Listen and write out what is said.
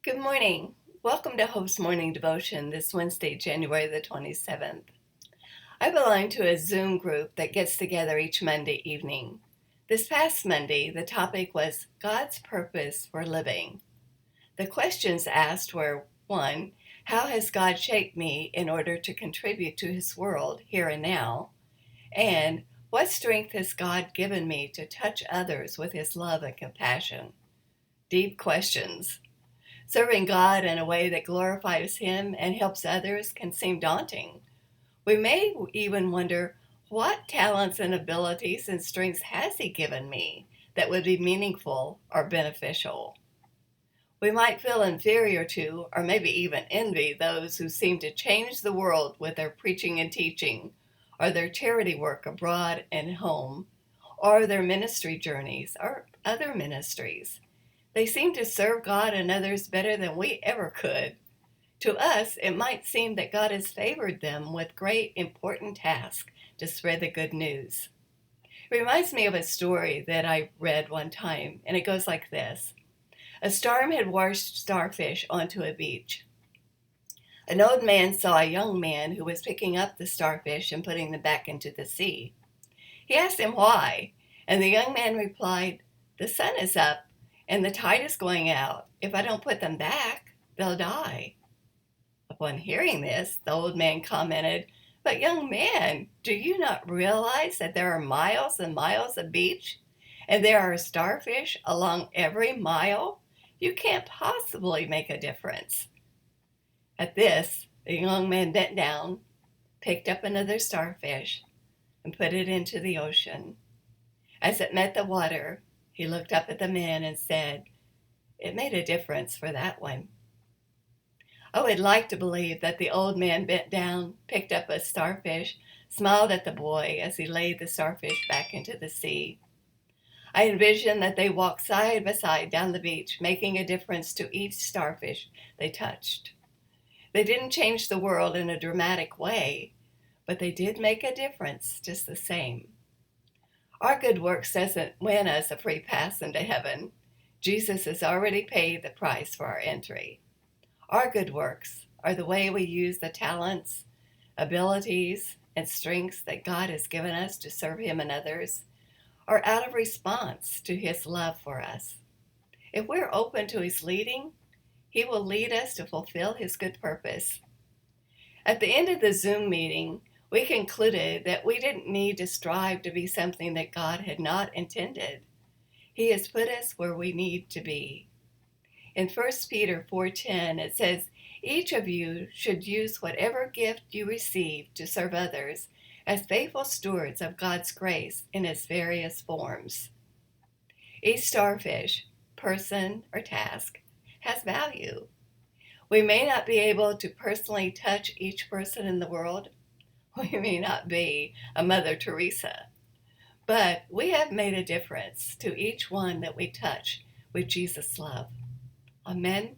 Good morning. Welcome to Hope's Morning Devotion this Wednesday, January the 27th. I belong to a Zoom group that gets together each Monday evening. This past Monday, the topic was God's purpose for living. The questions asked were 1. How has God shaped me in order to contribute to His world here and now? And what strength has God given me to touch others with His love and compassion? Deep questions. Serving God in a way that glorifies Him and helps others can seem daunting. We may even wonder, what talents and abilities and strengths has He given me that would be meaningful or beneficial? We might feel inferior to, or maybe even envy, those who seem to change the world with their preaching and teaching, or their charity work abroad and home, or their ministry journeys, or other ministries. They seem to serve God and others better than we ever could. To us, it might seem that God has favored them with great important tasks to spread the good news. It reminds me of a story that I read one time, and it goes like this. A storm had washed starfish onto a beach. An old man saw a young man who was picking up the starfish and putting them back into the sea. He asked him why, and the young man replied, "The sun is up and the tide is going out. If I don't put them back, they'll die." Upon hearing this, the old man commented, "But young man, do you not realize that there are miles and miles of beach, and there are starfish along every mile? You can't possibly make a difference." At this, the young man bent down, picked up another starfish, and put it into the ocean. As it met the water, he looked up at the man and said, "It made a difference for that one." I would like to believe that the old man bent down, picked up a starfish, smiled at the boy as he laid the starfish back into the sea. I envision that they walked side by side down the beach, making a difference to each starfish they touched. They didn't change the world in a dramatic way, but they did make a difference just the same. Our good works doesn't win us a free pass into heaven. Jesus has already paid the price for our entry. Our good works are the way we use the talents, abilities, and strengths that God has given us to serve Him and others, or out of response to His love for us. If we're open to His leading, He will lead us to fulfill His good purpose. At the end of the Zoom meeting, we concluded that we didn't need to strive to be something that God had not intended. He has put us where we need to be. In 1 Peter 4:10, it says, "Each of you should use whatever gift you receive to serve others as faithful stewards of God's grace in its various forms." Each starfish, person, or task has value. We may not be able to personally touch each person in the world. We may not be a Mother Teresa, but we have made a difference to each one that we touch with Jesus' love. Amen.